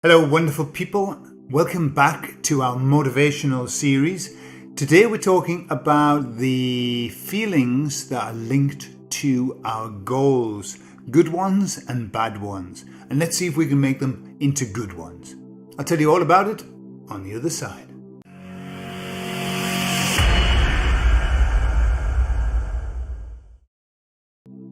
Hello, wonderful people. Welcome back to our motivational series. Today we're talking about the feelings that are linked to our goals, good ones and bad ones. And let's see if we can make them into good ones. I'll tell you all about it on the other side.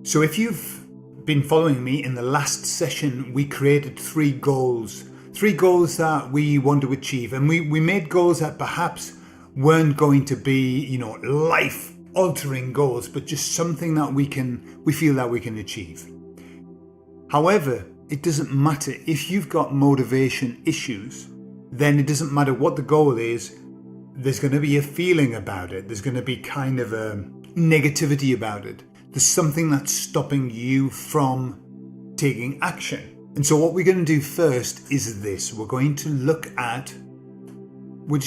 So if you've been following me, in the last session we created three goals that we want to achieve, and we made goals that perhaps weren't going to be life altering goals, but just something that we feel that we can achieve. However, it doesn't matter if you've got motivation issues, then it doesn't matter what the goal is, there's going to be a feeling about it, there's going to be kind of a negativity about it. There's something that's stopping you from taking action. And so what we're going to do first is this. We're just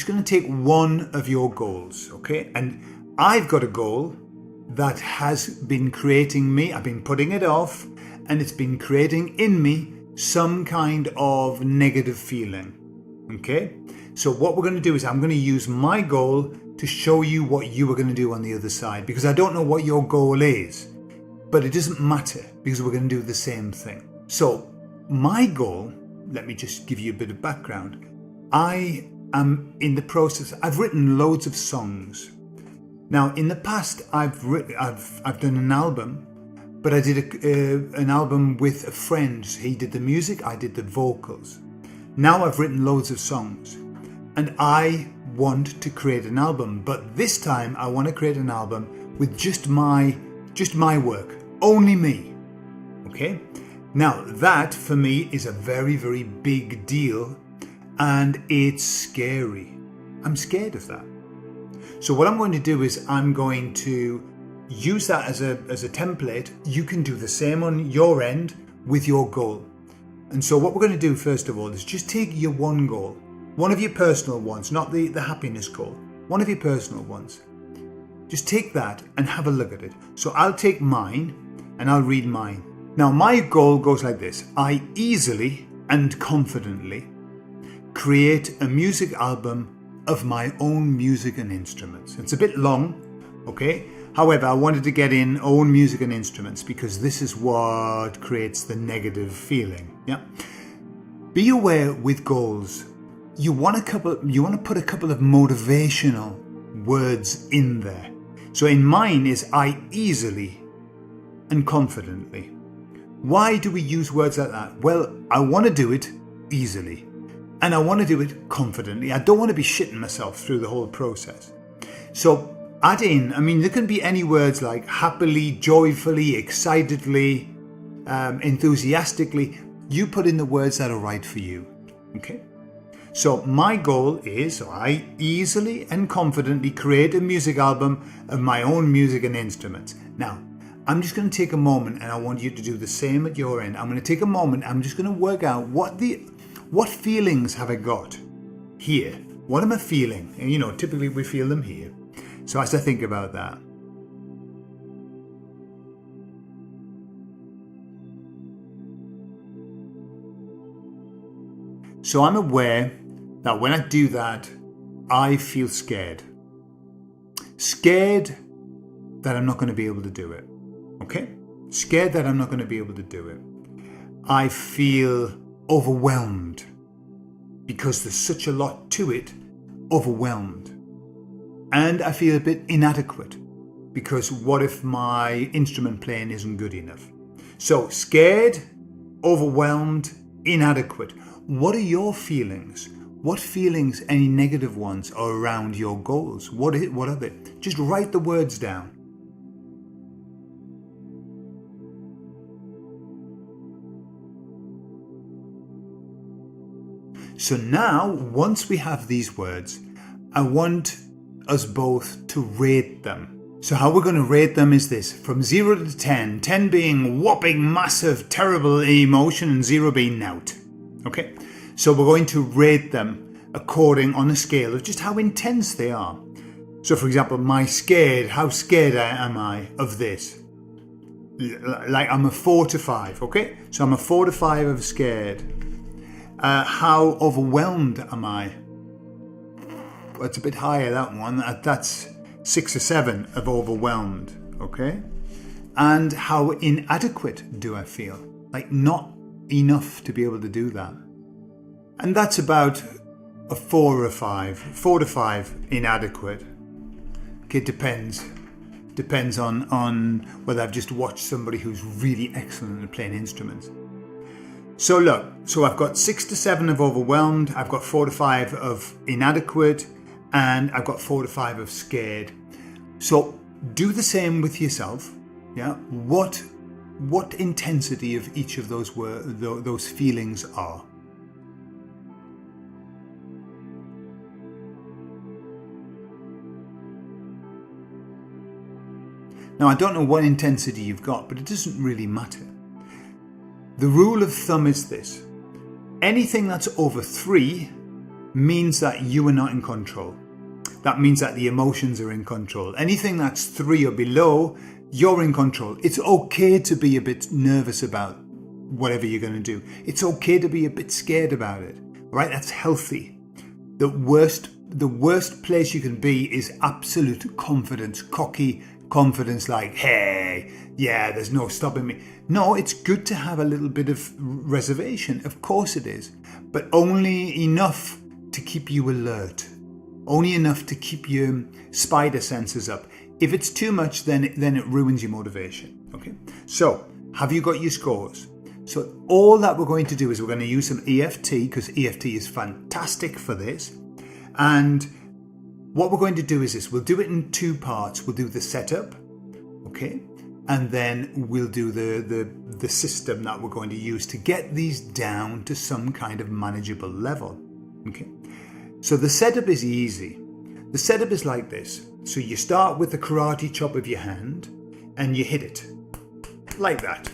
going to take one of your goals, okay? And I've got a goal that has been creating me, I've been putting it off, and it's been creating in me some kind of negative feeling, okay? So what we're going to do is I'm going to use my goal to show you what you are going to do on the other side, because I don't know what your goal is, but it doesn't matter because we're going to do the same thing. So my goal, let me just give you a bit of background. I am in the process, I've written loads of songs. Now in the past I've done an album, but I did an album with a friend. He did the music, I did the vocals. Now I've written loads of songs and I want to create an album, but this time I want to create an album with just my work, only me. Okay? Now that for me is a very, very big deal, and it's scary. I'm scared of that. So what I'm going to do is I'm going to use that as a template. You can do the same on your end with your goal. And so what we're going to do first of all is just take your one goal, one of your personal ones, not the happiness goal, one of your personal ones. Just take that and have a look at it. So I'll take mine and I'll read mine. Now my goal goes like this. I easily and confidently create a music album of my own music and instruments. It's a bit long, okay? However, I wanted to get in own music and instruments because this is what creates the negative feeling. Yeah. Be aware with goals. You want to put a couple of motivational words in there. So in mine is I easily and confidently. Why do we use words like that? Well, I want to do it easily and I want to do it confidently. I don't want to be shitting myself through the whole process. So add in, there can be any words like happily, joyfully, excitedly, enthusiastically. You put in the words that are right for you. Okay? So my goal is I easily and confidently create a music album of my own music and instruments. Now, I'm just going to take a moment and I want you to do the same at your end. I'm going to take a moment. I'm just going to work out what feelings have I got here? What am I feeling? And typically we feel them here. So as I think about that. So I'm aware that when I do that, I feel scared. Scared that I'm not going to be able to do it. Okay? Scared that I'm not going to be able to do it. I feel overwhelmed because there's such a lot to it. Overwhelmed. And I feel a bit inadequate because what if my instrument playing isn't good enough? So scared, overwhelmed, inadequate. What are your feelings? What feelings, any negative ones, are around your goals? What are they? Just write the words down. So now, once we have these words, I want us both to rate them. So how we're going to rate them is this. From 0 to 10, 10 being whopping, massive, terrible emotion, and 0 being out. Okay? So we're going to rate them according on a scale of just how intense they are. So for example, how scared am I of this? Like I'm a 4 to 5, okay? So I'm a 4 to 5 of scared. How overwhelmed am I? It's a bit higher, that one. That's 6 or 7 of overwhelmed, okay? And how inadequate do I feel? Like not enough to be able to do that. And that's about a 4 or a 5. 4 to 5 inadequate. Okay, depends on whether I've just watched somebody who's really excellent at playing instruments. So look, I've got 6 to 7 of overwhelmed, I've got 4 to 5 of inadequate, and I've got 4 to 5 of scared. So do the same with yourself. Yeah, what intensity of each of those feelings are. Now, I don't know what intensity you've got, but it doesn't really matter. The rule of thumb is this. Anything that's over 3 means that you are not in control. That means that the emotions are in control. Anything that's 3 or below, you're in control. It's okay to be a bit nervous about whatever you're going to do. It's okay to be a bit scared about it, right? That's healthy. The worst place you can be is absolute confidence, cocky confidence, like, hey, yeah, there's no stopping me. No, it's good to have a little bit of reservation. Of course it is, but only enough to keep you alert. Only enough to keep your spider senses up. If it's too much, then it ruins your motivation. Okay. So, have you got your scores? So all that we're going to do is we're going to use some EFT, because EFT is fantastic for this. And what we're going to do is this. We'll do it in 2 parts. We'll do the setup, okay? And then we'll do the system that we're going to use to get these down to some kind of manageable level, okay? So the setup is easy. The setup is like this. So you start with the karate chop of your hand and you hit it like that.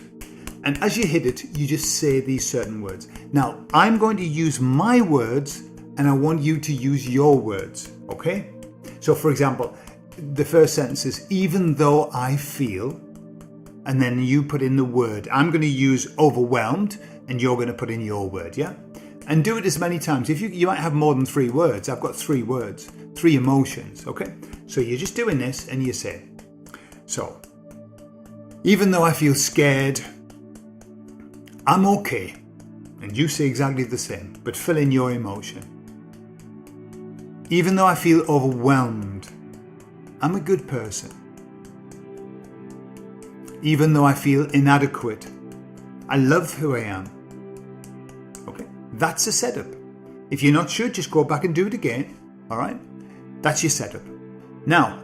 And as you hit it, you just say these certain words. Now, I'm going to use my words and I want you to use your words, okay? So for example, the first sentence is, even though I feel, and then you put in the word. I'm going to use overwhelmed and you're going to put in your word, yeah? And do it as many times. If you might have more than 3 words. I've got 3 words, 3 emotions, okay? So you're just doing this and you say, so, even though I feel scared, I'm okay. And you say exactly the same, but fill in your emotion. Even though I feel overwhelmed, I'm a good person. Even though I feel inadequate, I love who I am. Okay, that's a setup. If you're not sure, just go back and do it again. All right, that's your setup. Now,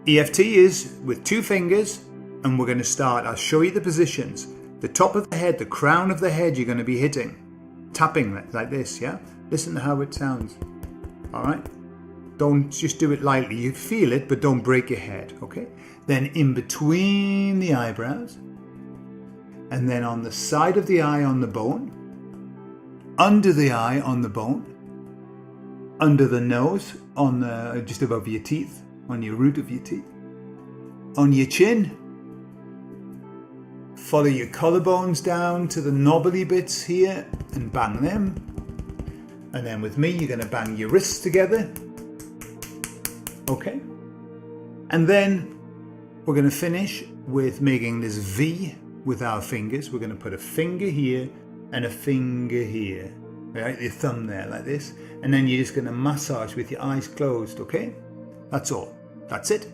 EFT is with 2 fingers, and we're going to start. I'll show you the positions. The top of the head, the crown of the head, you're going to be hitting, tapping like this, yeah? Listen to how it sounds. All right? Don't just do it lightly. You feel it, but don't break your head, okay? Then in between the eyebrows, and then on the side of the eye on the bone, under the eye on the bone, under the nose, on the, just above your teeth, on your root of your teeth, on your chin. Follow your collarbones down to the knobbly bits here and bang them. And then with me, you're going to bang your wrists together. Okay. And then we're going to finish with making this V with our fingers. We're going to put a finger here and a finger here. Right? Your thumb there like this. And then you're just going to massage with your eyes closed. Okay. That's all. That's it.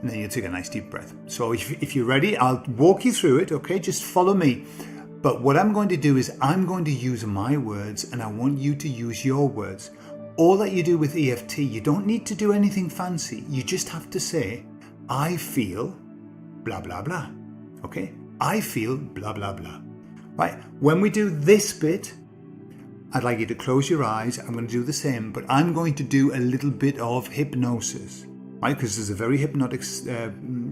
And then you take a nice deep breath. So if you're ready, I'll walk you through it, okay? Just follow me. But what I'm going to do is I'm going to use my words and I want you to use your words. All that you do with EFT, you don't need to do anything fancy. You just have to say, I feel blah, blah, blah, okay? I feel blah, blah, blah, right? When we do this bit, I'd like you to close your eyes. I'm going to do the same, but I'm going to do a little bit of hypnosis. Right, because it's a very hypnotic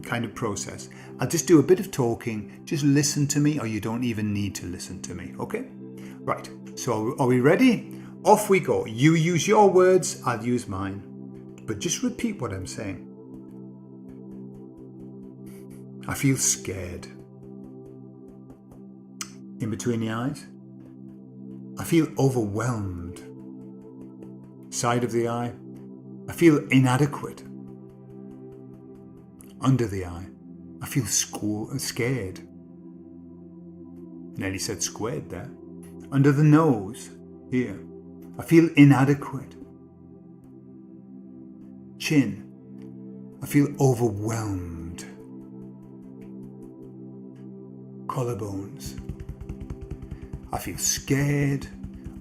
kind of process. I'll just do a bit of talking. Just listen to me, or you don't even need to listen to me, okay? Right, so are we ready? Off we go. You use your words, I'll use mine. But just repeat what I'm saying. I feel scared. In between the eyes. I feel overwhelmed. Side of the eye, I feel inadequate. Under the eye, I feel scared. Nearly said squared there. Under the nose, here, I feel inadequate. Chin, I feel overwhelmed. Collarbones, I feel scared,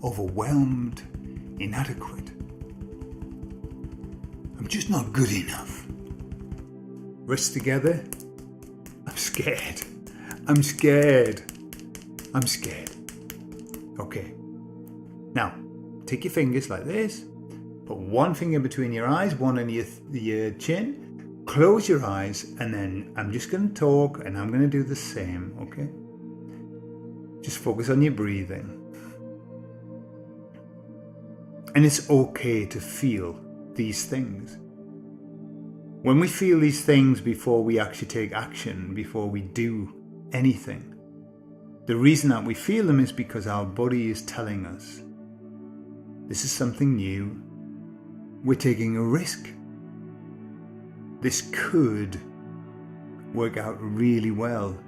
overwhelmed, inadequate. I'm just not good enough. Wrists together, I'm scared. I'm scared. I'm scared. Okay. Now, take your fingers like this. Put one finger between your eyes, one on your chin. Close your eyes, and then I'm just going to talk, and I'm going to do the same, okay? Just focus on your breathing. And it's okay to feel these things. When we feel these things before we actually take action, before we do anything, the reason that we feel them is because our body is telling us, this is something new, we're taking a risk. This could work out really well,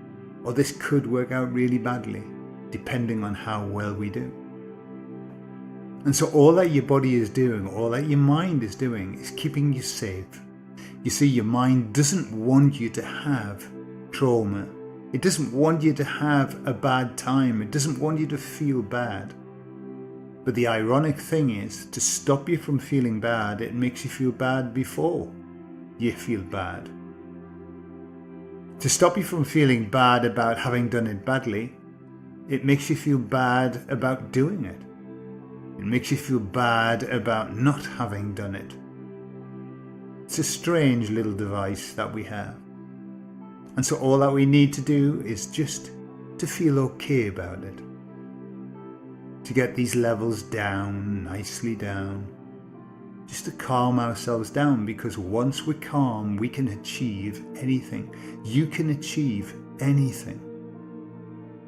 or this could work out really badly, depending on how well we do. And so all that your body is doing, all that your mind is doing, is keeping you safe. You see, your mind doesn't want you to have trauma. It doesn't want you to have a bad time. It doesn't want you to feel bad. But the ironic thing is, to stop you from feeling bad, it makes you feel bad before you feel bad. To stop you from feeling bad about having done it badly, it makes you feel bad about doing it. It makes you feel bad about not having done it. It's a strange little device that we have. And so all that we need to do is just to feel okay about it. To get these levels down, nicely down. Just to calm ourselves down, because once we're calm, we can achieve anything. You can achieve anything.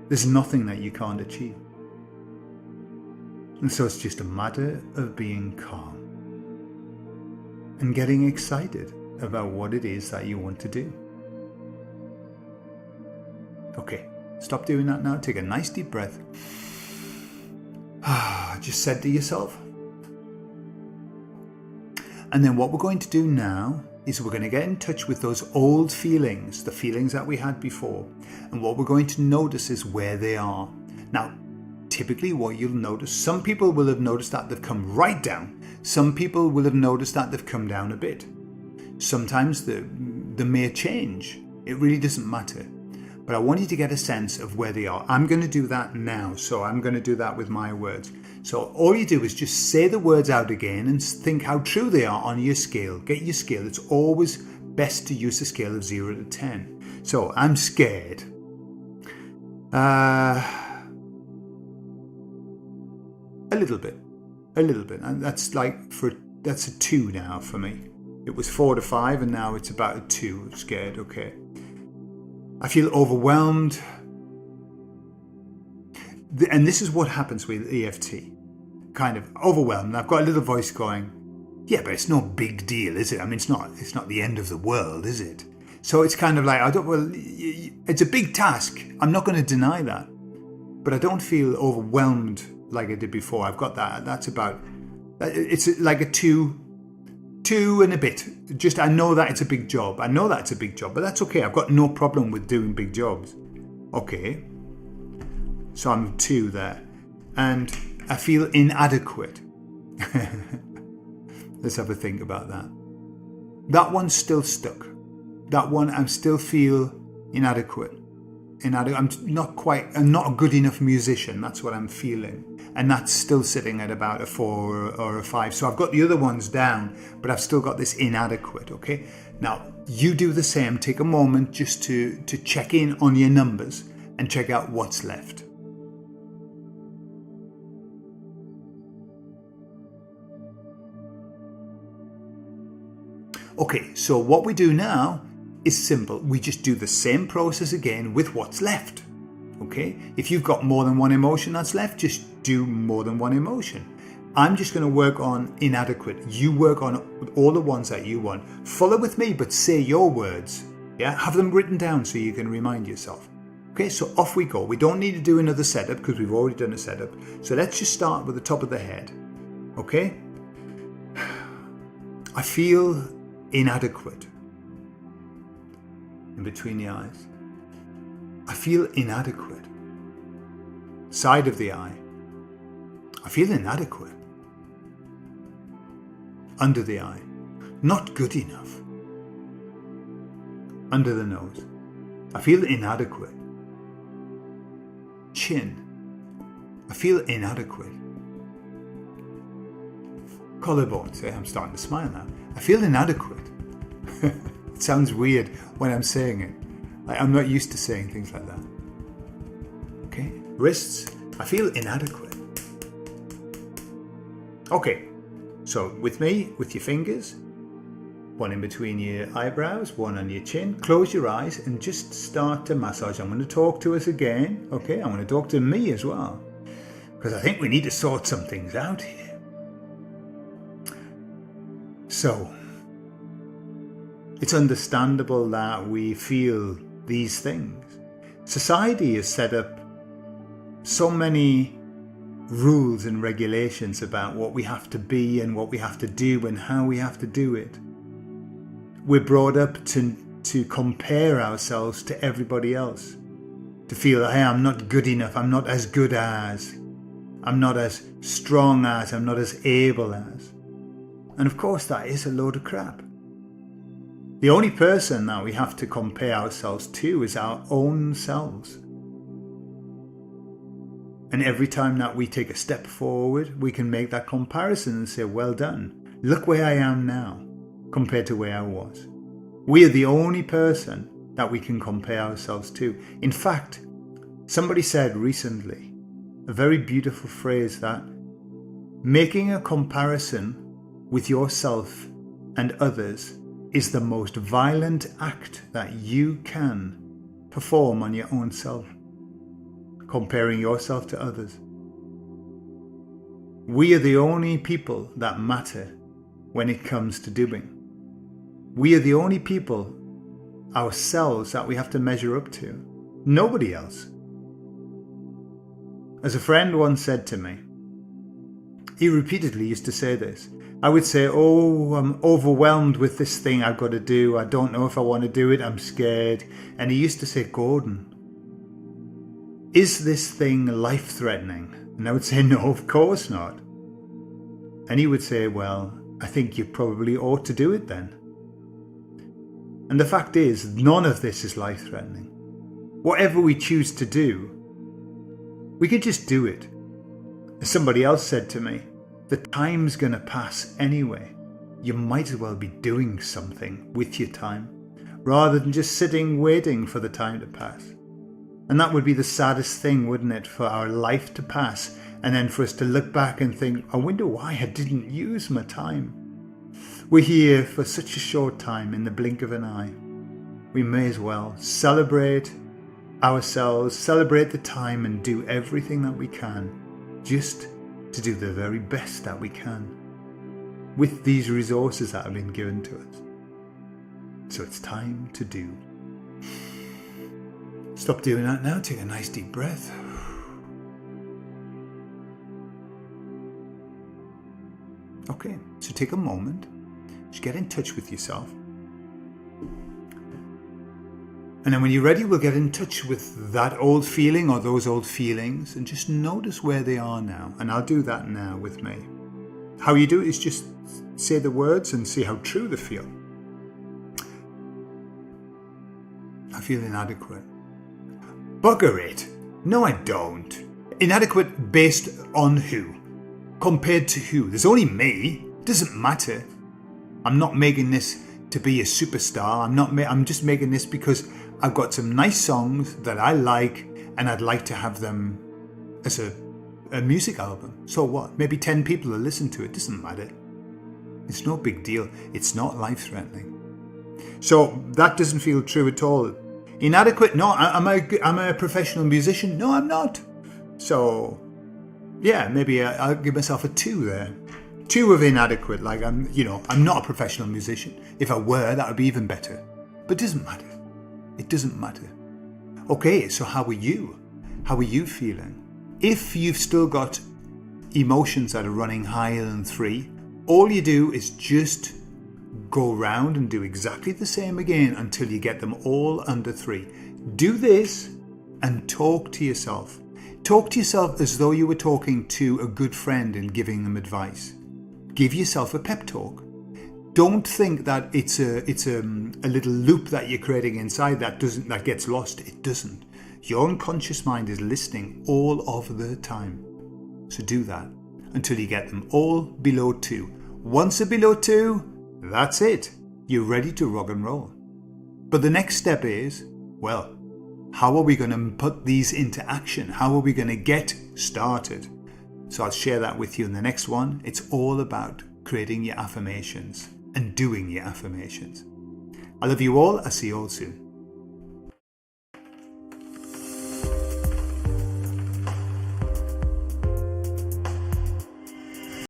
There's nothing that you can't achieve. And so it's just a matter of being calm and getting excited about what it is that you want to do. Okay, stop doing that now. Take a nice deep breath. Just said to yourself. And then what we're going to do now is we're going to get in touch with those old feelings, the feelings that we had before. And what we're going to notice is where they are. Now, typically what you'll notice, some people will have noticed that they've come right down. Some people will have noticed that they've come down a bit. Sometimes they may change. It really doesn't matter. But I want you to get a sense of where they are. I'm going to do that now. So I'm going to do that with my words. So all you do is just say the words out again and think how true they are on your scale. Get your scale. It's always best to use a scale of 0 to 10. So I'm scared. A little bit. And that's that's a 2 now for me. It was 4 to 5 and now it's about a 2. Scared, okay. I feel overwhelmed. And this is what happens with EFT. Kind of overwhelmed. I've got a little voice going, yeah, but it's no big deal, is it? I mean, it's not the end of the world, is it? So it's kind of like, it's a big task. I'm not going to deny that. But I don't feel overwhelmed like I did before. I've got that. That's about, it's like a 2 and a bit. Just, I know that it's a big job. But that's okay. I've got no problem with doing big jobs. Okay. So I'm 2 there. And I feel inadequate. Let's have a think about that. That one's still stuck. That one, I still feel inadequate. I'm not a good enough musician. That's what I'm feeling. And that's still sitting at about a 4 or a 5. So I've got the other ones down, but I've still got this inadequate, okay? Now, you do the same. Take a moment just to check in on your numbers and check out what's left. Okay, so what we do now is simple. We just do the same process again with what's left. Okay? If you've got more than one emotion that's left, just do more than one emotion. I'm just going to work on inadequate. You work on all the ones that you want. Follow with me, but say your words. Yeah, have them written down so you can remind yourself. Okay, so off we go. We don't need to do another setup because we've already done a setup. So let's just start with the top of the head. Okay? I feel inadequate. In between the eyes. I feel inadequate. Side of the eye. I feel inadequate. Under the eye. Not good enough. Under the nose. I feel inadequate. Chin. I feel inadequate. Collarbone. See, I'm starting to smile now. I feel inadequate. It sounds weird when I'm saying it. I'm not used to saying things like that. Okay. Wrists. I feel inadequate. Okay. So with me, with your fingers, one in between your eyebrows, one on your chin. Close your eyes and just start to massage. I'm going to talk to us again. Okay. I'm going to talk to me as well. Because I think we need to sort some things out here. So, it's understandable that we feel these things. Society has set up so many rules and regulations about what we have to be and what we have to do and how we have to do it. We're brought up to compare ourselves to everybody else. To feel, hey, I'm not good enough, I'm not as good as, I'm not as strong as, I'm not as able as. And of course that is a load of crap. The only person that we have to compare ourselves to is our own selves. And every time that we take a step forward, we can make that comparison and say, well done. Look where I am now compared to where I was. We are the only person that we can compare ourselves to. In fact, somebody said recently, a very beautiful phrase, that making a comparison with yourself and others is the most violent act that you can perform on your own self. Comparing yourself to others. We are the only people that matter when it comes to doing. We are the only people ourselves that we have to measure up to. Nobody else. As a friend once said to me, he repeatedly used to say this. I would say, oh, I'm overwhelmed with this thing I've got to do. I don't know if I want to do it. I'm scared. And he used to say, Gordon, is this thing life-threatening? And I would say, no, of course not. And he would say, well, I think you probably ought to do it then. And the fact is, none of this is life-threatening. Whatever we choose to do, we could just do it. As somebody else said to me, the time's going to pass anyway. You might as well be doing something with your time, rather than just sitting waiting for the time to pass. And that would be the saddest thing, wouldn't it, for our life to pass and then for us to look back and think, I wonder why I didn't use my time. We're here for such a short time, in the blink of an eye. We may as well celebrate ourselves, celebrate the time, and do everything that we can just to do the very best that we can with these resources that have been given to us. So it's time to do. Stop doing that now. Take a nice deep breath. Okay, so take a moment. Just get in touch with yourself. And then when you're ready, we'll get in touch with that old feeling or those old feelings and just notice where they are now. And I'll do that now with me. How you do it is just say the words and see how true they feel. I feel inadequate. Bugger it. No, I don't. Inadequate based on who? Compared to who? There's only me. It doesn't matter. I'm not making this to be a superstar. I'm just making this because I've got some nice songs that I like and I'd like to have them as a music album. So what? Maybe 10 people will listen to it. Doesn't matter. It's no big deal. It's not life-threatening. So that doesn't feel true at all. Inadequate? No. Am I a professional musician? No, I'm not. So Yeah, maybe I'll give myself a 2 there. 2 of inadequate, like I'm not a professional musician. If I were, that would be even better. But it doesn't matter. It doesn't matter. Okay, so how are you? How are you feeling? If you've still got emotions that are running higher than 3, all you do is just go round and do exactly the same again until you get them all under 3. Do this and talk to yourself. Talk to yourself as though you were talking to a good friend and giving them advice. Give yourself a pep talk. Don't think that it's a little loop that you're creating inside that gets lost. It doesn't. Your unconscious mind is listening all of the time. So do that until you get them all below 2. Once they're below 2, that's it. You're ready to rock and roll. But the next step is, well, how are we going to put these into action? How are we going to get started? So I'll share that with you in the next one. It's all about creating your affirmations and doing your affirmations. I love you all. I'll see you all soon.